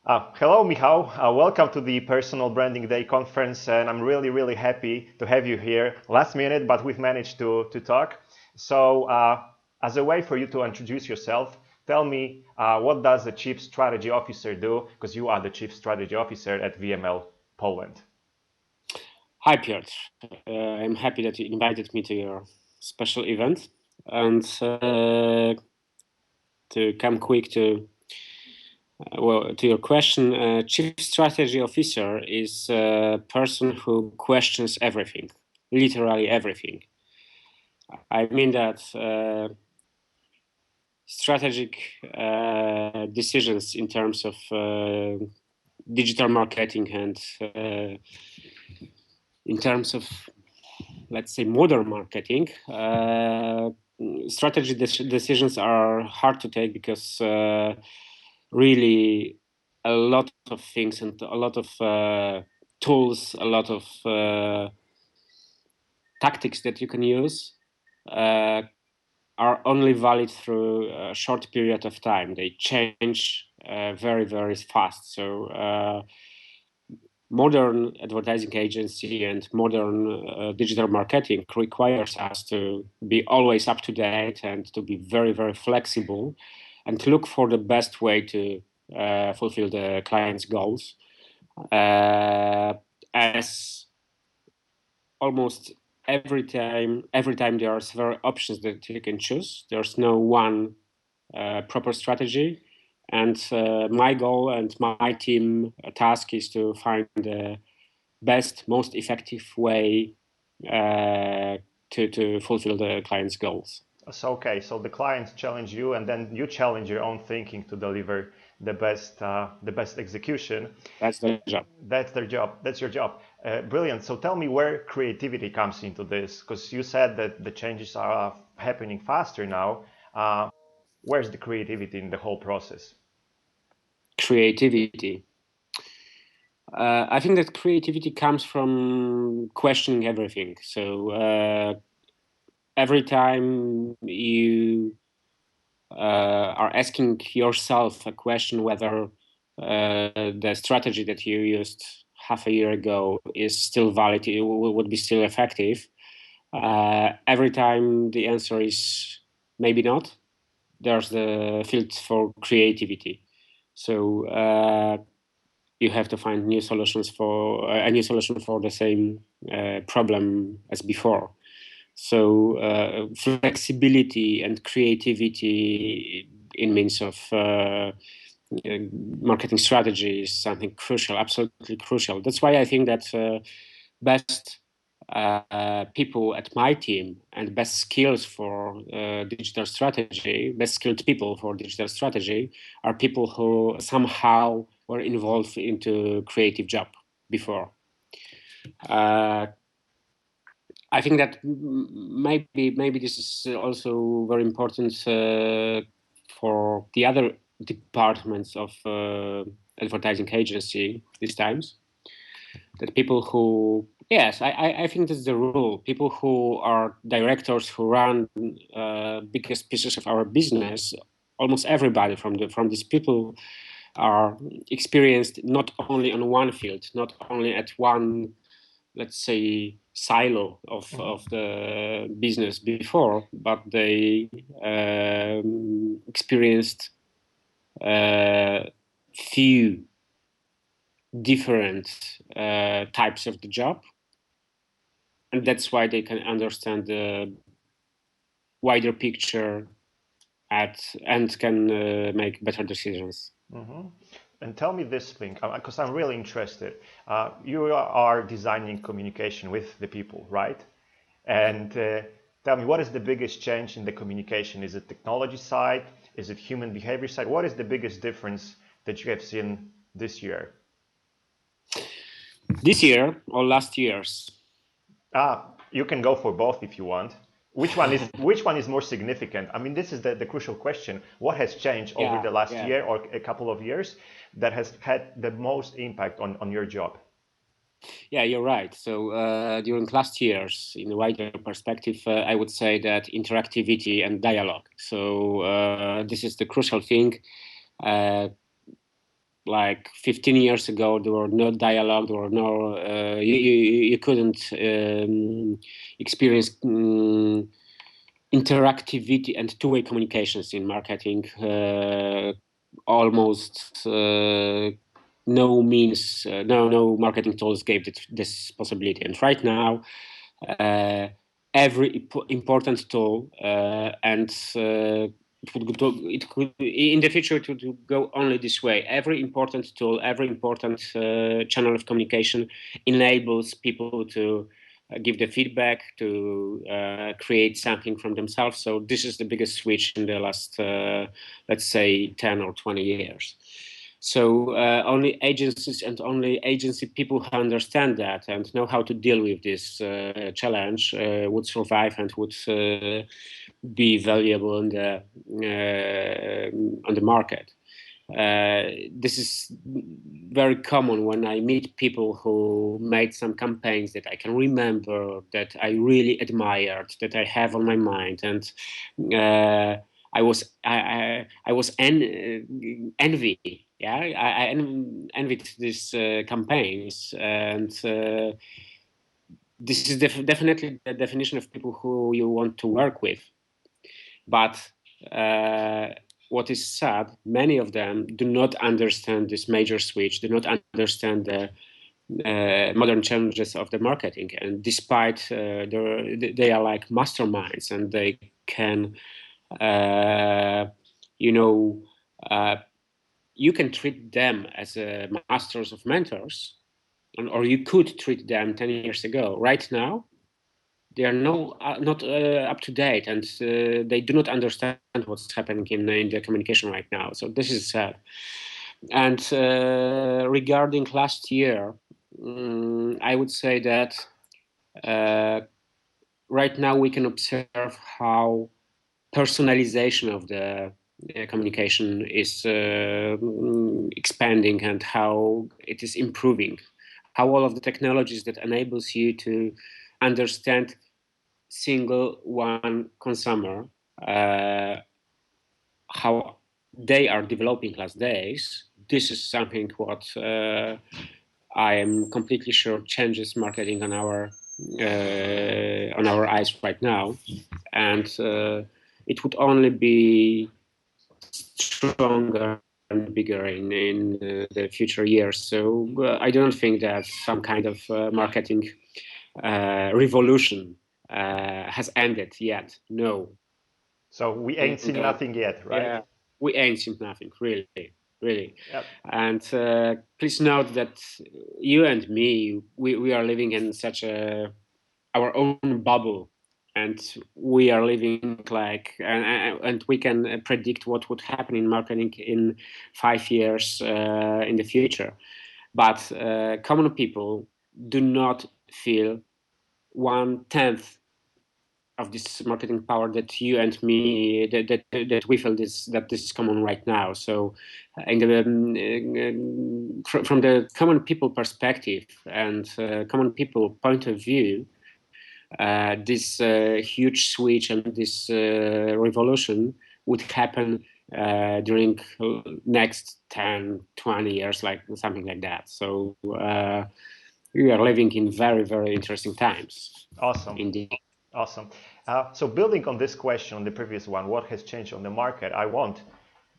Hello, Michal. Welcome to the Personal Branding Day conference, and I'm really happy to have you here. Last minute, but we've managed to talk. So, as a way for you to introduce yourself, tell me what does the Chief Strategy Officer do? Because you are the Chief Strategy Officer at VML Poland. Hi, Piotr. I'm happy that you invited me to your special event. And to come quick to your question, Chief Strategy Officer is a person who questions everything, literally everything. I mean that strategic decisions in terms of digital marketing and in terms of, let's say, modern marketing, strategy decisions are hard to take because really a lot of things and a lot of tools, a lot of tactics that you can use are only valid through a short period of time. They change very fast. So modern advertising agency and modern digital marketing requires us to be always up to date and to be very flexible and to look for the best way to fulfill the client's goals. As almost every time there are several options that you can choose. There's no one proper strategy. And my goal and my team task is to find the best, most effective way to fulfill the client's goals. So the clients challenge you, and then you challenge your own thinking to deliver the best execution. That's the job. That's their job. That's your job. Brilliant. So tell me where creativity comes into this, because you said that the changes are happening faster now. Where's the creativity in the whole process? Creativity. I think that creativity comes from questioning everything. So every time you are asking yourself a question whether the strategy that you used half a year ago is still valid, it would be still effective. Every time the answer is maybe not, there's the field for creativity. So you have to find new solutions for a new solution for the same problem as before. So flexibility and creativity in means of marketing strategy is something crucial, absolutely crucial. That's why I think that best people at my team and best skills for digital strategy, best skilled people for digital strategy are people who somehow were involved into creative job before. I think that maybe this is also very important for the other departments of advertising agency these times. That people who, yes, I think that's the rule. People who are directors who run biggest pieces of our business, almost everybody from these people are experienced not only on one field, not only at one, let's say, silo of the business before, but they experienced few different types of the job, and that's why they can understand the wider picture and can make better decisions. Mm-hmm. And tell me this thing, because I'm really interested. You are designing communication with the people, right? And tell me, what is the biggest change in the communication? Is it technology side? Is it human behavior side? What is the biggest difference that you have seen this year? This year or last year's? You can go for both if you want. Which one is more significant? I mean, this is the crucial question. What has changed over Yeah, the last yeah. year or a couple of years that has had the most impact on your job? Yeah, you're right. So during last years, in a wider perspective, I would say that interactivity and dialogue. So this is the crucial thing. Uh, like 15 years ago, there were no dialogue, there were no, you couldn't experience interactivity and two-way communications in marketing. Almost no marketing tools gave this possibility. And right now, every important tool and it could in the future to go only this way. Every important tool, every important channel of communication enables people to give the feedback, to create something from themselves. So this is the biggest switch in the last, let's say, 10 or 20 years. So only agencies and only agency people who understand that and know how to deal with this challenge would survive and would be valuable on the market. This is very common when I meet people who made some campaigns that I can remember, that I really admired, that I have on my mind, and I was envy. Yeah, I envied these campaigns, and this is definitely the definition of people who you want to work with. But what is sad, many of them do not understand this major switch, do not understand the modern challenges of the marketing. And despite they are like masterminds, and they can, you can treat them as masters of mentors, or you could treat them 10 years ago. Right now, they are not up to date, and they do not understand what's happening in the communication right now. So this is sad. And regarding last year, I would say that right now we can observe how personalization of the communication is expanding, and how it is improving, how all of the technologies that enables you to understand single one consumer, how they are developing last days. This is something what I am completely sure changes marketing on our eyes right now, and it would only be stronger and bigger in the future years. So I don't think that some kind of marketing revolution has ended yet. No. So we ain't seen nothing yet, right? Yeah, we ain't seen nothing, really, really. Yep. And please note that you and me, we are living in such our own bubble, and we are living like, and we can predict what would happen in marketing in 5 years in the future. But common people do not feel 1/10 of this marketing power that you and me that we feel that this is common right now. So in the from the common people perspective and common people point of view, this huge switch and this revolution would happen during next 10, 20 years, like something like that. So we are living in very, very interesting times. Awesome. Indeed. Awesome. So building on this question, on the previous one, what has changed on the market? I want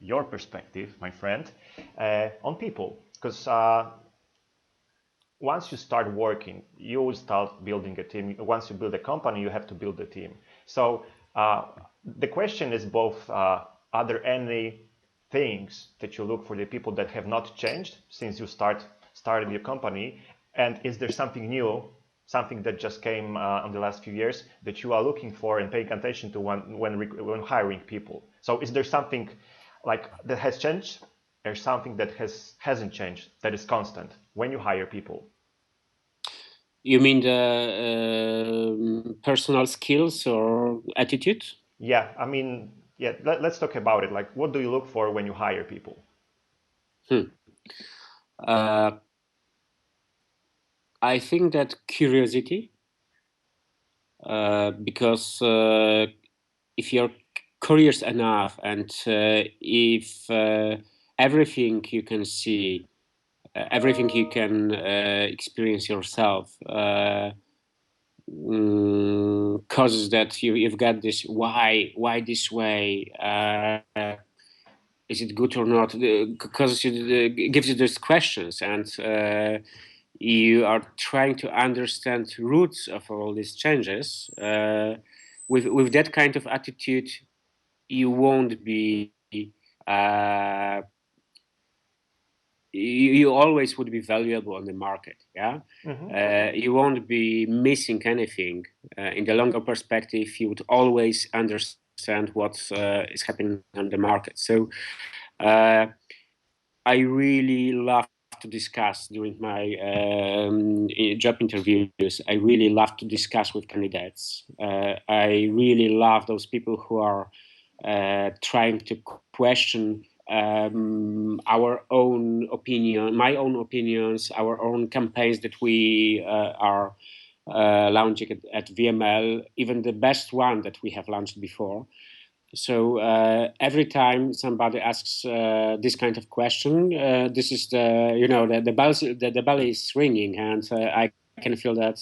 your perspective, my friend, on people, because once you start working, you will start building a team. Once you build a company, you have to build a team. So the question is both, are there any things that you look for the people that have not changed since you started your company? And is there something new, something that just came in the last few years that you are looking for and paying attention to when hiring people? So is there something like that has changed, or something that hasn't changed, that is constant when you hire people? You mean the personal skills or attitude? Yeah, I mean, yeah, let's talk about it. Like, what do you look for when you hire people? I think that curiosity, because if you're curious enough, and if everything you can see, everything you can experience yourself causes that you've got this why this way, is it good or not, because it gives you those questions, and you are trying to understand roots of all these changes. With that kind of attitude, you won't be uh, you always would be valuable on the market. Yeah. You won't be missing anything. In the longer perspective, you would always understand what is happening on the market. So I really love to discuss during my job interviews. I really love to discuss with candidates. I really love those people who are trying to question our own opinion, my own opinions, our own campaigns that we are launching at VML, even the best one that we have launched before. So every time somebody asks this kind of question, this is the bell is ringing, and I can feel that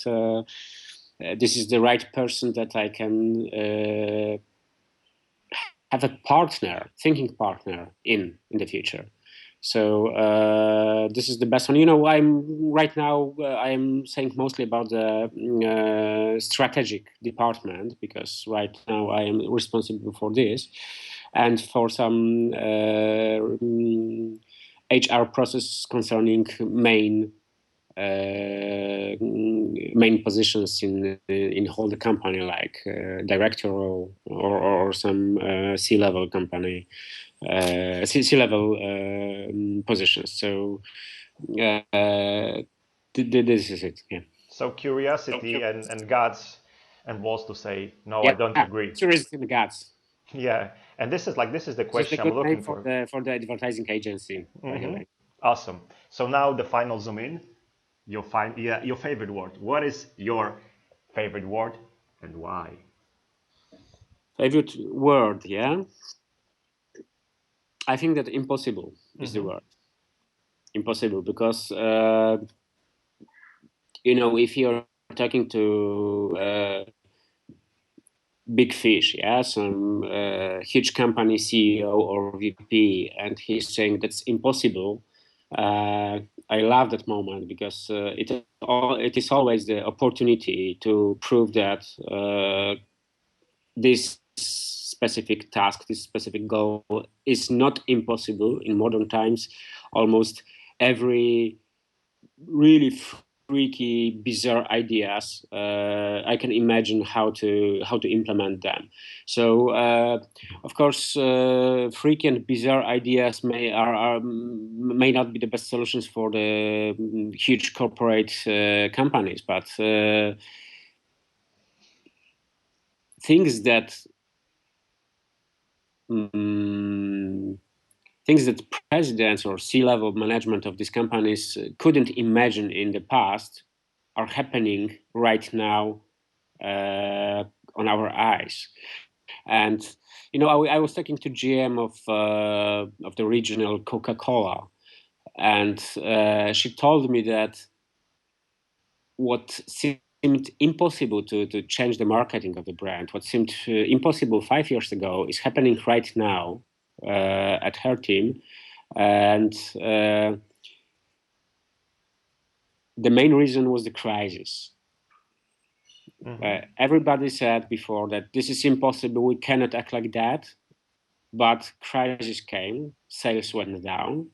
this is the right person that I can have a partner, thinking partner in the future. So this is the best one. I'm right now. I'm saying mostly about the strategic department, because right now I am responsible for this, and for some HR process concerning main positions in whole the company, like director or some C-level company, C-level positions. So this is it. Yeah. So curiosity and guts and walls to say no, I Yeah. don't agree. Curiosity in the guts. Yeah, and this is the This is the question I'm good name looking for for. the advertising agency, by the way. Awesome. So now the final zoom in. You'll find your favorite word. What is your favorite word and why? Favorite word, yeah. I think that impossible is the word. Impossible, because if you're talking to big fish, yeah, some huge company CEO or VP, and he's saying that's impossible. I love that moment, because it is always the opportunity to prove that this specific task, this specific goal is not impossible. In modern times, almost every really freaky, bizarre ideas, I can imagine how to implement them. So, of course, freaky and bizarre ideas may not be the best solutions for the huge corporate companies, but things that things that presidents or C-level management of these companies couldn't imagine in the past are happening right now on our eyes. And I was talking to GM of the regional Coca-Cola, and she told me that what seemed impossible to change the marketing of the brand, what seemed impossible 5 years ago, is happening right now at her team. And the main reason was the crisis. Everybody said before that this is impossible, we cannot act like that. But crisis came, sales went down,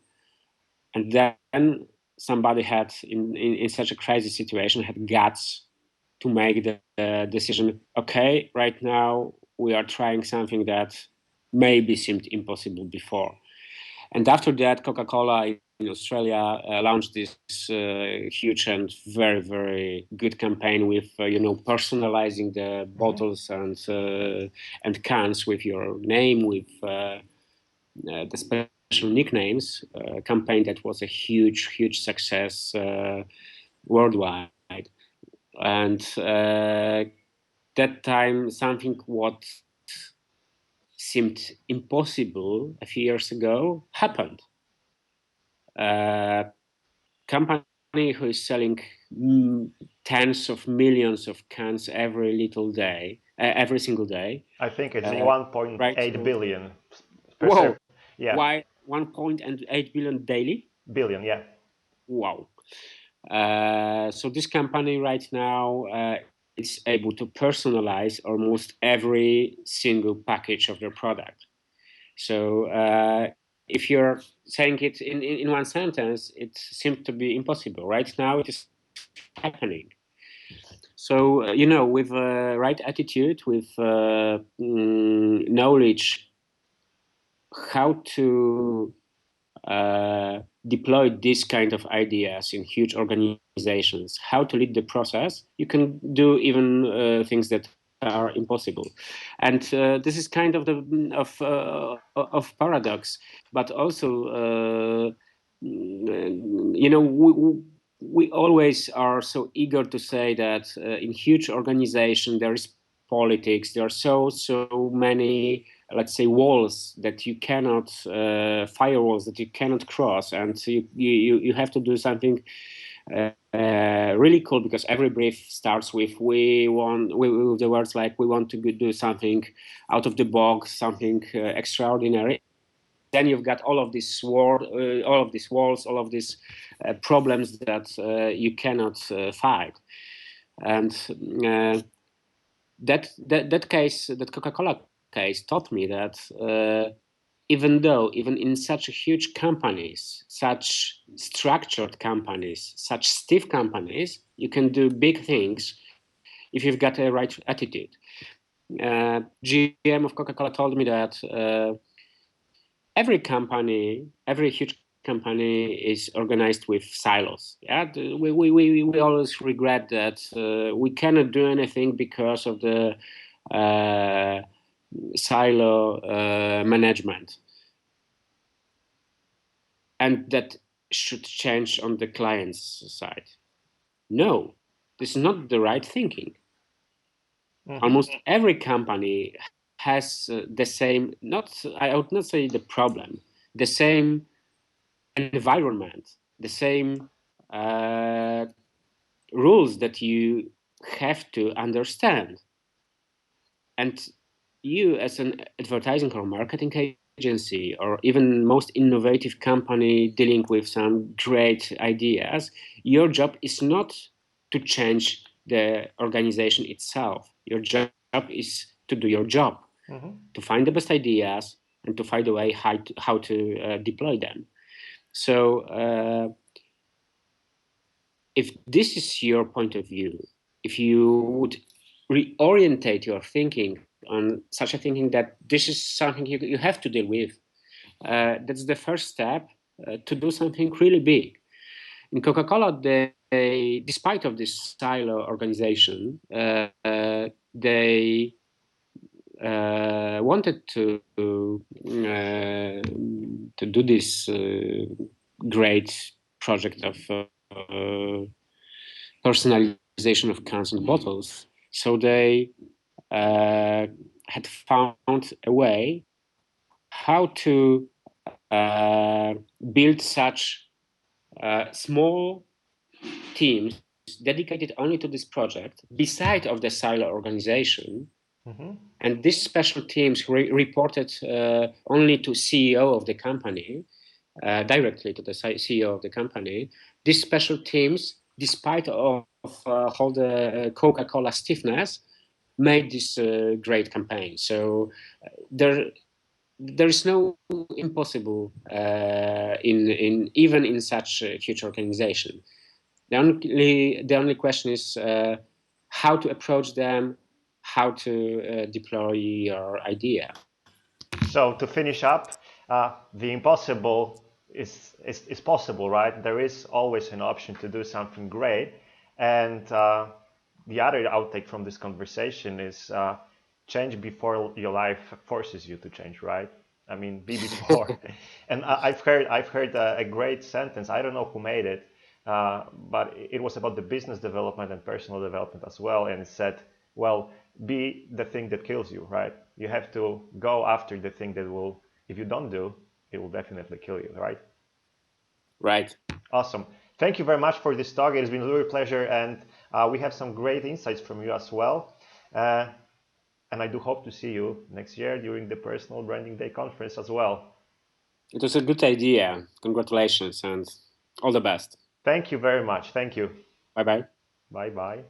and then somebody had, in such a crisis situation, had guts to make the decision, okay, right now we are trying something that maybe seemed impossible before. And after that, Coca-Cola in Australia launched this huge and very, very good campaign with personalizing the bottles and cans with your name, with the special nicknames. Campaign that was a huge, huge success worldwide. And that time, something what seemed impossible a few years ago happened. company who is selling tens of millions of cans every single day. I think it's Right. 1.8 billion per Whoa. yeah. Why 1.8 billion daily? Billion, yeah. Wow. So this company right now is able to personalize almost every single package of their product. So if you're saying it in one sentence, it seems to be impossible. Right now, it is happening. So with right attitude, with knowledge, how to deploy this kind of ideas in huge organizations, how to lead the process, you can do even things that are impossible. And this is kind of of paradox, but also we always are so eager to say that in huge organization there is politics, there are so many, let's say, walls that you cannot firewalls that you cannot cross, and so you have to do something really cool, because every brief starts with with the words like we want to do something out of the box, something extraordinary. Then you've got all of these walls, all of these problems that you cannot fight. And that case, that Coca-Cola case, taught me that even in such huge companies, such structured companies, such stiff companies, you can do big things if you've got a right attitude. GM of Coca-Cola told me that every huge company is organized with silos. Yeah, we always regret that we cannot do anything because of the silo management, and that should change on the client's side. No, this is not the right thinking. Almost every company has the same, I would not say the problem, the same environment, the same rules that you have to understand. And you, as an advertising or marketing agency, or even most innovative company dealing with some great ideas, your job is not to change the organization itself. Your job is to do your job, to find the best ideas and to find a way how to deploy them. So if this is your point of view, if you would reorientate your thinking on such a thinking that this is something you have to deal with, that's the first step to do something really big. In Coca-Cola, despite of this silo organization, they wanted to do this great project of personalization of cans and bottles. So they had found a way how to build such small teams dedicated only to this project, beside of the silo organization. And these special teams reported only to CEO of the company, directly to the CEO of the company. These special teams, despite of all the Coca-Cola stiffness, made this great campaign. So there is no impossible in even in such a huge organization. The only question is how to approach them, how to deploy your idea. So to finish up, the impossible is possible, right? There is always an option to do something great. And the other outtake from this conversation is change before your life forces you to change, right? I mean, be before. And I've heard a great sentence. I don't know who made it, but it was about the business development and personal development as well. And it said, well, be the thing that kills you, right? You have to go after the thing that will, if you don't do, it will definitely kill you, right? Right. Awesome. Thank you very much for this talk. It has been a real pleasure, and we have some great insights from you as well. Uh, and I do hope to see you next year during the Personal Branding Day conference as well. It was a good idea. Congratulations and all the best. Thank you very much. Thank you. Bye bye. Bye bye.